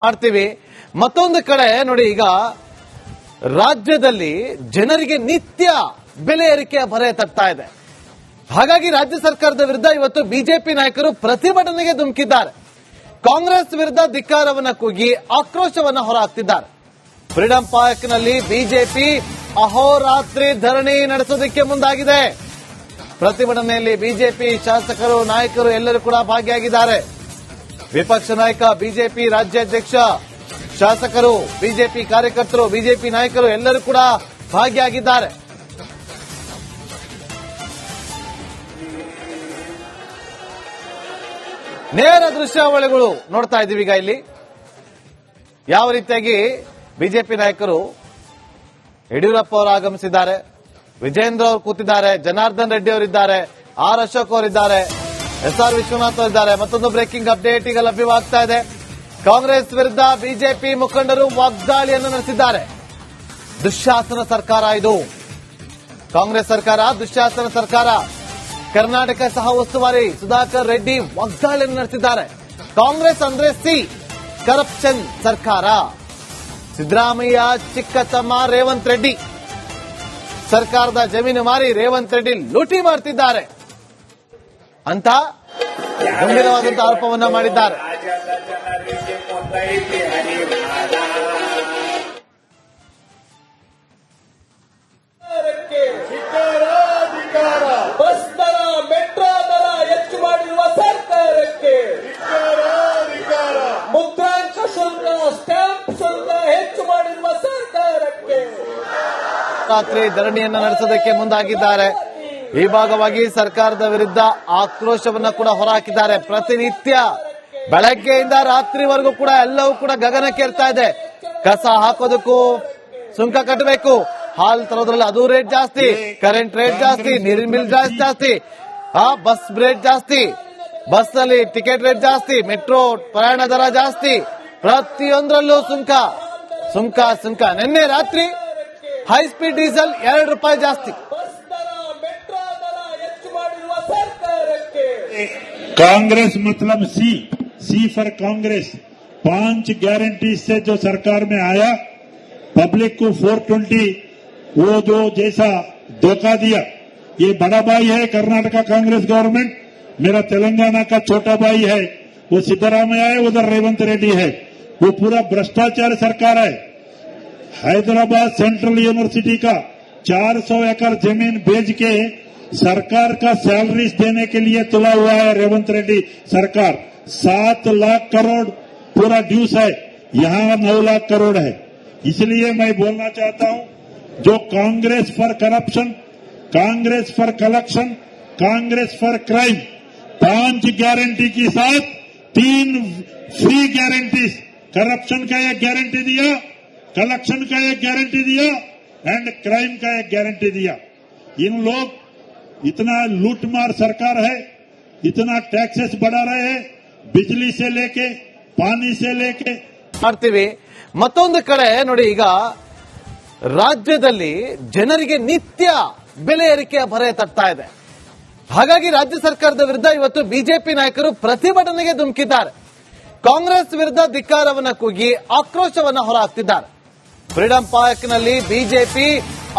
ಮಾಡ್ತೀವಿ. ಮತ್ತೊಂದು ಕಡೆ ನೋಡಿ, ಈಗ ರಾಜ್ಯದಲ್ಲಿ ಜನರಿಗೆ ನಿತ್ಯ ಬೆಲೆ ಏರಿಕೆಯ ಭರೆ ತಟ್ತಾ ಇದೆ. ಹಾಗಾಗಿ ರಾಜ್ಯ ಸರ್ಕಾರದ ವಿರುದ್ಧ ಇವತ್ತು ಬಿಜೆಪಿ ನಾಯಕರು ಪ್ರತಿಭಟನೆಗೆ ಧುಮುಕಿದ್ದಾರೆ. ಕಾಂಗ್ರೆಸ್ ವಿರುದ್ಧ ಧಿಕ್ಕಾರವನ್ನ ಕೂಗಿ ಆಕ್ರೋಶವನ್ನ ಹೊರಹಾಕ್ತಿದ್ದಾರೆ. ಫ್ರೀಡಂ ಪಾರ್ಕ್ನಲ್ಲಿ ಬಿಜೆಪಿ ಅಹೋರಾತ್ರಿ ಧರಣಿ ನಡೆಸೋದಕ್ಕೆ ಮುಂದಾಗಿದೆ. ಪ್ರತಿಭಟನೆಯಲ್ಲಿ ಬಿಜೆಪಿ ಶಾಸಕರು, ನಾಯಕರು ಎಲ್ಲರೂ ಕೂಡ ಭಾಗಿಯಾಗಿದ್ದಾರೆ. ವಿಪಕ್ಷ ನಾಯಕ, ಬಿಜೆಪಿ ರಾಜ್ಯಾಧ್ಯಕ್ಷ, ಶಾಸಕರು, ಬಿಜೆಪಿ ಕಾರ್ಯಕರ್ತರು, ಬಿಜೆಪಿ ನಾಯಕರು ಎಲ್ಲರೂ ಕೂಡ ಭಾಗಿಯಾಗಿದ್ದಾರೆ. ನೇರ ದೃಶ್ಯಾವಳಿಗಳು ನೋಡ್ತಾ ಇದ್ದೀವಿ. ಈಗ ಇಲ್ಲಿ ಯಾವ ರೀತಿಯಾಗಿ ಬಿಜೆಪಿ ನಾಯಕರು, ಯಡಿಯೂರಪ್ಪ ಅವರು ಆಗಮಿಸಿದ್ದಾರೆ, ವಿಜೇಂದ್ರ ಅವರು ಕೂತಿದ್ದಾರೆ, ಜನಾರ್ದನ್ ರೆಡ್ಡಿ ಅವರಿದ್ದಾರೆ, ಆರ್ ಅಶೋಕ್ ಅವರಿದ್ದಾರೆ, ಎಸ್ಆರ್ ವಿಶ್ವನಾಥ್ ಅವರಿದ್ದಾರೆ. ಮತ್ತೊಂದು ಬ್ರೇಕಿಂಗ್ ಅಪ್ಡೇಟ್ ಈಗ ಲಭ್ಯವಾಗ್ತಾ ಇದೆ. ಕಾಂಗ್ರೆಸ್ ವಿರುದ್ಧ ಬಿಜೆಪಿ ಮುಖಂಡರು ವಾಗ್ದಾಳಿಯನ್ನು ನಡೆಸಿದ್ದಾರೆ. ದುಶ್ಯಾಸನ ಸರ್ಕಾರ ಇದು, ಕಾಂಗ್ರೆಸ್ ಸರ್ಕಾರ ದುಶ್ಯಾಸನ ಸರ್ಕಾರ. ಕರ್ನಾಟಕ ಸಹ ಉಸ್ತುವಾರಿ ಸುಧಾಕರ್ ರೆಡ್ಡಿ ವಾಗ್ದಾಳಿಯನ್ನು ನಡೆಸಿದ್ದಾರೆ. ಕಾಂಗ್ರೆಸ್ ಅಂದ್ರೆ ಕರಪ್ಷನ್ ಸರ್ಕಾರ. ಸಿದ್ದರಾಮಯ್ಯ ಚಿಕ್ಕ ತಮ್ಮ ರೇವಂತ್ ರೆಡ್ಡಿ ಸರ್ಕಾರದ ಜಮೀನು ಮಾರಿ ರೇವಂತ್ ರೆಡ್ಡಿ ಲೂಟಿ ಮಾಡ್ತಿದ್ದಾರೆ ಅಂತ ಗಂಭೀರವಾದಂತಹ ಆರೋಪವನ್ನ ಮಾಡಿದ್ದಾರೆ. ಬಸ್ ದರ, ಮೆಟ್ರೋ ದರ ಹೆಚ್ಚು ಮಾಡಿರುವ ಸರ್ಕಾರಕ್ಕೆ, ಮುದ್ರಾಂಕ ಶುಲ್ಕ, ಸ್ಟ್ಯಾಂಪ್ ಶುಲ್ಕ ಹೆಚ್ಚು ಮಾಡಿರುವ ಸರ್ಕಾರಕ್ಕೆ ರಾತ್ರಿ ಧರಣಿಯನ್ನ ನಡೆಸೋದಕ್ಕೆ ಮುಂದಾಗಿದ್ದಾರೆ. ಈ ಭಾಗವಾಗಿ ಸರ್ಕಾರದ ವಿರುದ್ಧ ಆಕ್ರೋಶವನ್ನ ಕೂಡ ಹೊರಹಾಕಿದ್ದಾರೆ. ಪ್ರತಿನಿತ್ಯ ಬೆಳಗ್ಗೆಯಿಂದ ರಾತ್ರಿವರೆಗೂ ಕೂಡ ಎಲ್ಲವೂ ಕೂಡ ಗಗನಕ್ಕೇರ್ತಾ ಇದೆ. ಕಸ ಹಾಕೋದಕ್ಕೂ ಸುಂಕ ಕಟ್ಟಬೇಕು, ಹಾಲ್ ತರೋದ್ರಲ್ಲಿ ಅದು ರೇಟ್ ಜಾಸ್ತಿ, ಕರೆಂಟ್ ರೇಟ್ ಜಾಸ್ತಿ, ನೀರಿನ ಬಿಲ್ ಜಾಸ್ತಿ, ಬಸ್ ರೇಟ್ ಜಾಸ್ತಿ, ಬಸ್ ನಲ್ಲಿ ಟಿಕೆಟ್ ರೇಟ್ ಜಾಸ್ತಿ, ಮೆಟ್ರೋ ಪ್ರಯಾಣ ದರ ಜಾಸ್ತಿ, ಪ್ರತಿಯೊಂದರಲ್ಲೂ ಸುಂಕ ಸುಂಕ ಸುಂಕ. ನಿನ್ನೆ ರಾತ್ರಿ ಹೈ ಸ್ಪೀಡ್ ಡೀಸೆಲ್ ₹2 ಜಾಸ್ತಿ. कांग्रेस मतलब सी फॉर कांग्रेस 5 गारंटी से जो सरकार में आया, पब्लिक को 420 वो जो जैसा धोखा दिया, ये बड़ा भाई है कर्नाटका कांग्रेस गवर्नमेंट, मेरा तेलंगाना का छोटा भाई है वो सिद्धरामैया है, उधर रेवंत रेड्डी है, वो पूरा भ्रष्टाचार सरकार है। हैदराबाद सेंट्रल यूनिवर्सिटी का 400 एकड़ जमीन बेच के सरकार का सैलरीज देने के लिए तुला हुआ है रेवंत रेड्डी सरकार। 7 लाख करोड़ पूरा ड्यूस है, यहाँ 9 लाख करोड़ है। इसलिए मैं बोलना चाहता हूं, जो Congress for corruption, Congress for collection, Congress for crime, 5 guarantee के साथ 3 फ्री गारंटीज, करप्शन का एक गारंटी दिया, कलेक्शन का एक गारंटी दिया एंड क्राइम का एक गारंटी दिया। इन लोग इतना लूटमार सरकार है, इतना टैक्सेस बढ़ा रहे हैं, बिजली से लेके पानी से लेके ಮಾಡ್ತೀವಿ. ಮತ್ತೊಂದು ಕಡೆ ನೋಡಿ, ಈಗ ರಾಜ್ಯದಲ್ಲಿ ಜನರಿಗೆ ನಿತ್ಯ ಬೆಲೆ ಏರಿಕೆಯ ಭರೆ ತಟ್ತಾ ಇದೆ. ಹಾಗಾಗಿ ರಾಜ್ಯ ಸರ್ಕಾರದ ವಿರುದ್ಧ ಇವತ್ತು ಬಿಜೆಪಿ ನಾಯಕರು ಪ್ರತಿಭಟನೆಗೆ ಧುಮುಕಿದ್ದಾರೆ. ಕಾಂಗ್ರೆಸ್ ವಿರುದ್ಧ ಧಿಕ್ಕಾರವನ್ನ ಕೂಗಿ ಆಕ್ರೋಶವನ್ನ ಹೊರಹಾಕ್ತಿದ್ದಾರೆ. ಫ್ರೀಡಂ ಪಾರ್ಕ್ನಲ್ಲಿ ಬಿಜೆಪಿ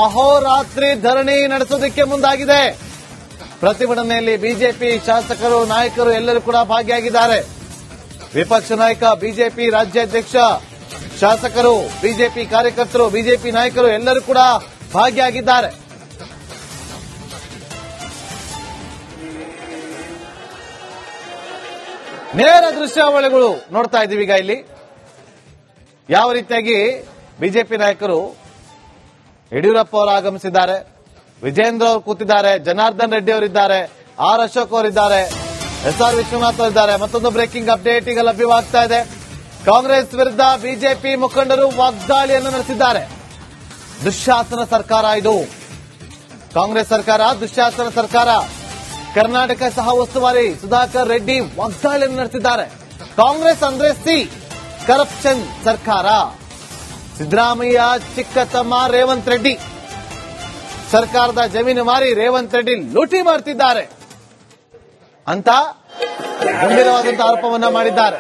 ಅಹೋರಾತ್ರಿ ಧರಣಿ ನಡೆಸೋದಕ್ಕೆ ಮುಂದಾಗಿದೆ. ಪ್ರತಿಭಟನೆಯಲ್ಲಿ ಬಿಜೆಪಿ ಶಾಸಕರು, ನಾಯಕರು ಎಲ್ಲರೂ ಕೂಡ ಭಾಗಿಯಾಗಿದ್ದಾರೆ. ವಿಪಕ್ಷ ನಾಯಕ, ಬಿಜೆಪಿ ರಾಜ್ಯಾಧ್ಯಕ್ಷ, ಶಾಸಕರು, ಬಿಜೆಪಿ ಕಾರ್ಯಕರ್ತರು, ಬಿಜೆಪಿ ನಾಯಕರು ಎಲ್ಲರೂ ಕೂಡ ಭಾಗಿಯಾಗಿದ್ದಾರೆ. ನೇರ ದೃಶ್ಯಾವಳಿಗಳು ನೋಡ್ತಾ ಇದ್ದೀವಿ. ಈಗ ಇಲ್ಲಿ ಯಾವ ರೀತಿಯಾಗಿ ಬಿಜೆಪಿ ನಾಯಕರು, ಯಡಿಯೂರಪ್ಪ ಅವರು ಆಗಮಿಸಿದ್ದಾರೆ, ವಿಜೇಂದ್ರ ಅವರು ಕೂತಿದ್ದಾರೆ, ಜನಾರ್ದನ್ ರೆಡ್ಡಿ ಅವರಿದ್ದಾರೆ, ಆರ್ ಅಶೋಕ್ ಅವರಿದ್ದಾರೆ, ಎಸ್ಆರ್ ವಿಶ್ವನಾಥ್ ಅವರಿದ್ದಾರೆ. ಮತ್ತೊಂದು ಬ್ರೇಕಿಂಗ್ ಅಪ್ಡೇಟ್ ಈಗ ಲಭ್ಯವಾಗ್ತಾ ಇದೆ. ಕಾಂಗ್ರೆಸ್ ವಿರುದ್ಧ ಬಿಜೆಪಿ ಮುಖಂಡರು ವಾಗ್ದಾಳಿಯನ್ನು ನಡೆಸಿದ್ದಾರೆ. ದುಶ್ಯಾಸನ ಸರ್ಕಾರ ಇದು, ಕಾಂಗ್ರೆಸ್ ಸರ್ಕಾರ ದುಶ್ಯಾಸನ ಸರ್ಕಾರ. ಕರ್ನಾಟಕ ಸಹ ಉಸ್ತುವಾರಿ ಸುಧಾಕರ್ ರೆಡ್ಡಿ ವಾಗ್ದಾಳಿಯನ್ನು ನಡೆಸಿದ್ದಾರೆ. ಕಾಂಗ್ರೆಸ್ ಅಂದ್ರೆ ಕರಪ್ಷನ್ ಸರ್ಕಾರ. ಸಿದ್ದರಾಮಯ್ಯ ಚಿಕ್ಕ ತಮ್ಮ ರೇವಂತ್ ರೆಡ್ಡಿ ಸರ್ಕಾರದ ಜಮೀನು ಮಾರಿ ರೇವಂತ್ ರೆಡ್ಡಿ ಲೂಟಿ ಮಾಡ್ತಿದ್ದಾರೆ ಅಂತ ಗಂಭೀರವಾದಂತಹ ಆರೋಪವನ್ನ ಮಾಡಿದ್ದಾರೆ.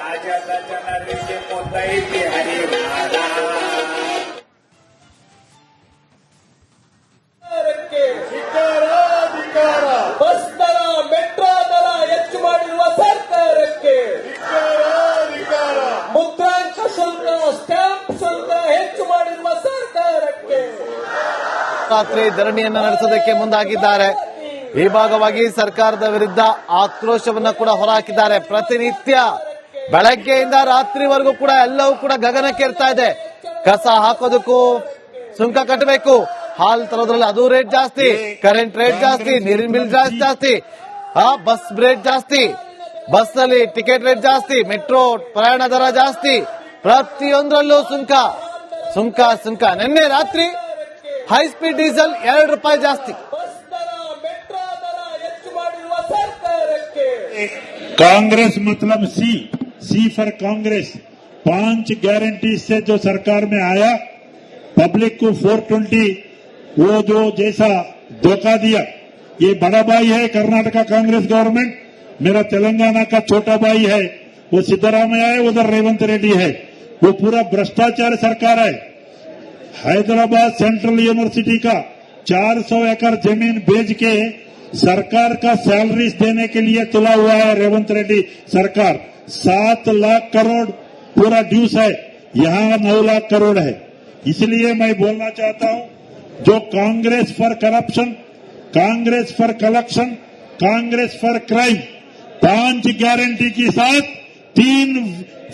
ಬಸ್ ದರ ಮೆಟ್ರೋ ದರ ಹೆಚ್ಚು ಮಾಡಿರುವ ಸರ್ಕಾರಕ್ಕೆ ಮುದ್ರಾಂಕ ಶುಲ್ಕ ಸ್ಟ್ಯಾಂಪ್ ಶುಲ್ಕ ಹೆಚ್ಚು ಮಾಡಿರುವ ಸರ್ಕಾರಕ್ಕೆ ರಾತ್ರಿ ಧರಣಿಯನ್ನ ನಡೆಸೋದಕ್ಕೆ ಮುಂದಾಗಿದ್ದಾರೆ. ಈ ಭಾಗವಾಗಿ ಸರ್ಕಾರದ ವಿರುದ್ಧ ಆಕ್ರೋಶವನ್ನ ಕೂಡ ಹೊರಹಾಕಿದ್ದಾರೆ. ಪ್ರತಿನಿತ್ಯ ಬೆಳಗ್ಗೆಯಿಂದ ರಾತ್ರಿವರೆಗೂ ಕೂಡ ಎಲ್ಲವೂ ಕೂಡ ಗಗನಕ್ಕೇರ್ತಾ ಇದೆ. ಕಸ ಹಾಕೋದಕ್ಕೂ ಸುಂಕ ಕಟ್ಟಬೇಕು, ಹಾಲ್ ತರೋದ್ರಲ್ಲಿ ಅದು ರೇಟ್ ಜಾಸ್ತಿ, ಕರೆಂಟ್ ರೇಟ್ ಜಾಸ್ತಿ, ನೀರಿನ ಬಿಲ್ ಜಾಸ್ತಿ, ಬಸ್ ರೇಟ್ ಜಾಸ್ತಿ, ಬಸ್ ನಲ್ಲಿ ಟಿಕೆಟ್ ರೇಟ್ ಜಾಸ್ತಿ, ಮೆಟ್ರೋ ಪ್ರಯಾಣ ದರ ಜಾಸ್ತಿ, ಪ್ರತಿಯೊಂದರಲ್ಲೂ ಸುಂಕ ಸುಂಕ ಸುಂಕ. ನಿನ್ನೆ ರಾತ್ರಿ ಹೈ ಸ್ಪೀಡ್ ಡೀಸೆಲ್ ₹2 ಜಾಸ್ತಿ. ಬಸ್ ದರ ಮೆಟ್ರೋ ದರ ಹೆಚ್ಚು ಮಾಡಿರುವ ಸರ್ಕಾರಕ್ಕೆ कांग्रेस मतलब सी फॉर कांग्रेस 5 गारंटी से जो सरकार में आया, पब्लिक को 420 वो जो जैसा धोखा दिया, ये बड़ा भाई है कर्नाटका कांग्रेस गवर्नमेंट, मेरा तेलंगाना का छोटा भाई है वो सिद्धरामैया है, उधर रेवंत रेड्डी है, वो पूरा भ्रष्टाचार सरकार है। हैदराबाद सेंट्रल यूनिवर्सिटी का 400 एकड़ जमीन बेच के सरकार का सैलरीज देने के लिए तुला हुआ है रेवंत रेड्डी सरकार। 7 लाख करोड़ पूरा ड्यूस है, यहाँ 9 लाख करोड़ है। इसलिए मैं बोलना चाहता हूँ, जो Congress for corruption, Congress for collection, Congress for crime, 5 guarantee के साथ 3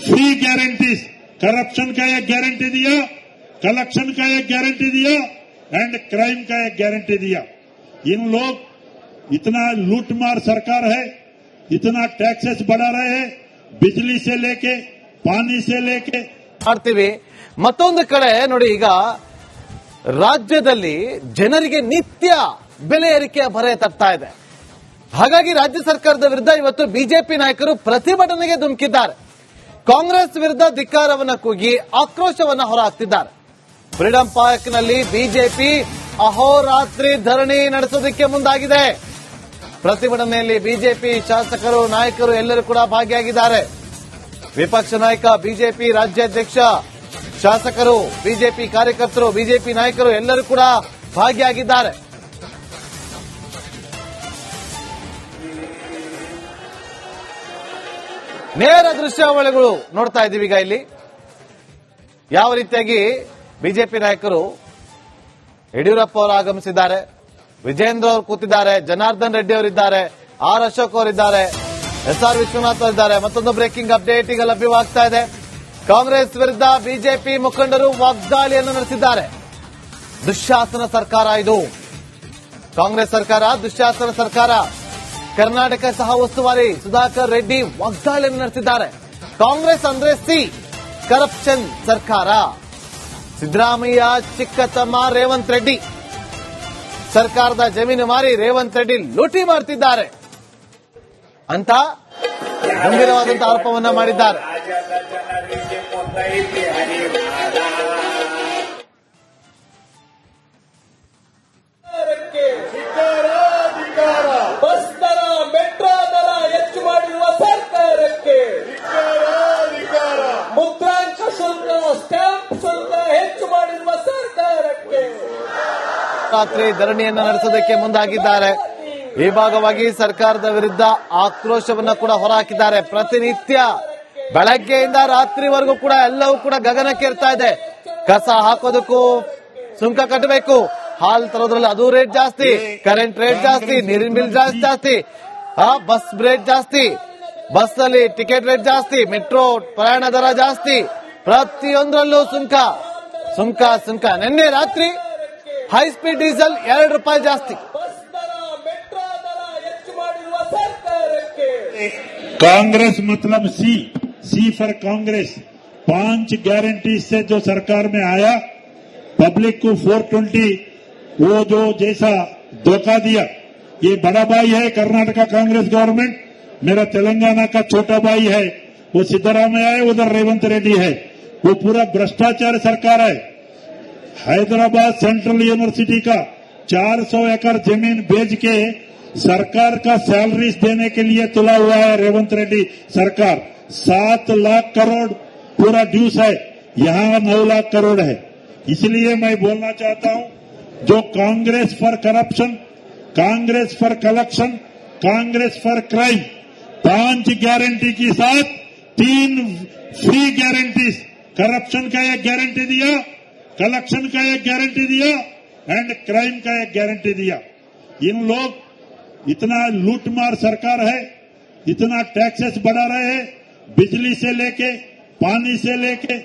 फ्री गारंटीज, करप्शन का एक गारंटी दिया, कलेक्शन का एक गारंटी दिया एंड क्राइम का एक गारंटी दिया। इन लोग इतना लूटमार सरकार है, इतना टैक्सेस बढ़ा रहे हैं, बिजली से लेके पानी से लेके ಮಾಡ್ತೀವಿ. ಮತ್ತೊಂದು ಕಡೆ ನೋಡಿ, ಈಗ ರಾಜ್ಯದಲ್ಲಿ ಜನರಿಗೆ ನಿತ್ಯ ಬೆಲೆ ಏರಿಕೆಯ ಭರೆ ತಟ್ತಾ ಇದೆ. ಹಾಗಾಗಿ ರಾಜ್ಯ ಸರ್ಕಾರದ ವಿರುದ್ಧ ಇವತ್ತು ಬಿಜೆಪಿ ನಾಯಕರು ಪ್ರತಿಭಟನೆಗೆ ಧುಮುಕಿದ್ದಾರೆ. ಕಾಂಗ್ರೆಸ್ ವಿರುದ್ಧ ಧಿಕ್ಕಾರವನ್ನ ಕೂಗಿ ಆಕ್ರೋಶವನ್ನ ಹೊರಹಾಕ್ತಿದ್ದಾರೆ. ಫ್ರೀಡಂ ಪಾರ್ಕ್ನಲ್ಲಿ ಬಿಜೆಪಿ ಅಹೋರಾತ್ರಿ ಧರಣಿ ನಡೆಸೋದಕ್ಕೆ ಮುಂದಾಗಿದೆ. ಪ್ರತಿಭಟನೆಯಲ್ಲಿ ಬಿಜೆಪಿ ಶಾಸಕರು, ನಾಯಕರು ಎಲ್ಲರೂ ಕೂಡ ಭಾಗಿಯಾಗಿದ್ದಾರೆ. ವಿಪಕ್ಷ ನಾಯಕ, ಬಿಜೆಪಿ ರಾಜ್ಯಾಧ್ಯಕ್ಷ, ಶಾಸಕರು, ಬಿಜೆಪಿ ಕಾರ್ಯಕರ್ತರು, ಬಿಜೆಪಿ ನಾಯಕರು ಎಲ್ಲರೂ ಕೂಡ ಭಾಗಿಯಾಗಿದ್ದಾರೆ. ನೇರ ದೃಶ್ಯಾವಳಿಗಳು ನೋಡ್ತಾ ಇದ್ದೀವಿ. ಈಗ ಇಲ್ಲಿ ಯಾವ ರೀತಿಯಾಗಿ ಬಿಜೆಪಿ ನಾಯಕರು ಯಡಿಯೂರಪ್ಪ ಅವರು ಆಗಮಿಸಿದ್ದಾರೆ, ವಿಜೇಂದ್ರ ಅವರು ಕೂತಿದ್ದಾರೆ, ಜನಾರ್ದನ್ ರೆಡ್ಡಿ ಅವರಿದ್ದಾರೆ, ಆರ್ ಅಶೋಕ್ ಅವರಿದ್ದಾರೆ, ಎಸ್ಆರ್ ವಿಶ್ವನಾಥ್ ಅವರಿದ್ದಾರೆ. ಮತ್ತೊಂದು ಬ್ರೇಕಿಂಗ್ ಅಪ್ಡೇಟ್ ಈಗ ಲಭ್ಯವಾಗ್ತಾ ಇದೆ. ಕಾಂಗ್ರೆಸ್ ವಿರುದ್ಧ ಬಿಜೆಪಿ ಮುಖಂಡರು ವಾಗ್ದಾಳಿಯನ್ನು ನಡೆಸಿದ್ದಾರೆ. ದುಶ್ಯಾಸನ ಸರ್ಕಾರ ಇದು, ಕಾಂಗ್ರೆಸ್ ಸರ್ಕಾರ ದುಶ್ಯಾಸನ ಸರ್ಕಾರ. ಕರ್ನಾಟಕ ಸಹ ಉಸ್ತುವಾರಿ ಸುಧಾಕರ್ ರೆಡ್ಡಿ ವಾಗ್ದಾಳಿಯನ್ನು ನಡೆಸಿದ್ದಾರೆ. ಕಾಂಗ್ರೆಸ್ ಅಂದ್ರೆ ಕರಪ್ಷನ್ ಸರ್ಕಾರ. ಸಿದ್ದರಾಮಯ್ಯ ಚಿಕ್ಕ ತಮ್ಮ ರೇವಂತ್ ರೆಡ್ಡಿ ಸರ್ಕಾರದ ಜಮೀನು ಮಾರಿ ರೇವಂತ್ ರೆಡ್ಡಿ ಲೂಟಿ ಮಾಡ್ತಿದ್ದಾರೆ ಅಂತ ಗಂಭೀರವಾದಂತಹ ಆರೋಪವನ್ನ ಮಾಡಿದ್ದಾರೆ. ಬಸ್ ದರ ಮೆಟ್ರೋ ದರ ಹೆಚ್ಚು ಮಾಡಿರುವ ಸರ್ಕಾರಕ್ಕೆ ಮುದ್ರಾಂಕ ಶುಲ್ಕ ಸ್ಟ್ಯಾಂಪ್ ಶುಲ್ಕ ಹೆಚ್ಚು ಮಾಡಿರುವ ಸರ್ಕಾರಕ್ಕೆ ರಾತ್ರಿ ಧರಣಿಯನ್ನ ನಡೆಸೋದಕ್ಕೆ ಮುಂದಾಗಿದ್ದಾರೆ. ಈ ಭಾಗವಾಗಿ ಸರ್ಕಾರದ ವಿರುದ್ಧ ಆಕ್ರೋಶವನ್ನ ಕೂಡ ಹೊರಹಾಕಿದ್ದಾರೆ. ಪ್ರತಿನಿತ್ಯ ಬೆಳಗ್ಗೆಯಿಂದ ರಾತ್ರಿವರೆಗೂ ಕೂಡ ಎಲ್ಲವೂ ಕೂಡ ಗಗನಕ್ಕೇರ್ತಾ ಇದೆ. ಕಸ ಹಾಕೋದಕ್ಕೂ ಸುಂಕ ಕಟ್ಟಬೇಕು, ಹಾಲ್ ತರೋದ್ರಲ್ಲಿ ಅದು ರೇಟ್ ಜಾಸ್ತಿ, ಕರೆಂಟ್ ರೇಟ್ ಜಾಸ್ತಿ, ನೀರಿನ ಬಿಲ್ ಜಾಸ್ತಿ, ಬಸ್ ರೇಟ್ ಜಾಸ್ತಿ, ಬಸ್ ನಲ್ಲಿ ಟಿಕೆಟ್ ರೇಟ್ ಜಾಸ್ತಿ, ಮೆಟ್ರೋ ಪ್ರಯಾಣ ದರ ಜಾಸ್ತಿ, ಪ್ರತಿಯೊಂದರಲ್ಲೂ ಸುಂಕ ಸುಂಕ ಸುಂಕ. ನಿನ್ನೆ ರಾತ್ರಿ ಹೈ ಸ್ಪೀಡ್ ಡೀಸೆಲ್ ₹2 ಜಾಸ್ತಿ. ಬಸ್ ದರ ಮೆಟ್ರೋ ದರ ಹೆಚ್ಚು ಮಾಡಿರುವ ಸರ್ಕಾರಕ್ಕೆ कांग्रेस मतलब सी फॉर कांग्रेस 5 गारंटी से जो सरकार में आया, पब्लिक को 420 वो जो जैसा धोखा दिया, ये बड़ा भाई है कर्नाटका कांग्रेस गवर्नमेंट, मेरा तेलंगाना का छोटा भाई है वो सिद्धरामैया है, उधर रेवंत रेड्डी है, वो पूरा भ्रष्टाचार सरकार है। हैदराबाद सेंट्रल यूनिवर्सिटी का 400 एकड़ जमीन बेच के सरकार का सैलरीज देने के लिए तुला हुआ है रेवंत रेड्डी सरकार। 7 लाख करोड़ पूरा ड्यूस है, यहाँ 9 लाख करोड़ है। इसलिए मैं बोलना चाहता हूं, जो Congress for corruption, Congress for collection, Congress for crime, 5 guarantee के साथ 3 फ्री गारंटीज, करप्शन का एक गारंटी दिया, कलेक्शन का एक गारंटी दिया एंड क्राइम का एक गारंटी दिया। इन लोग इतना लूटमार सरकार है, इतना टैक्सेस बढ़ा रहे हैं, बिजली से लेके, पानी से लेके,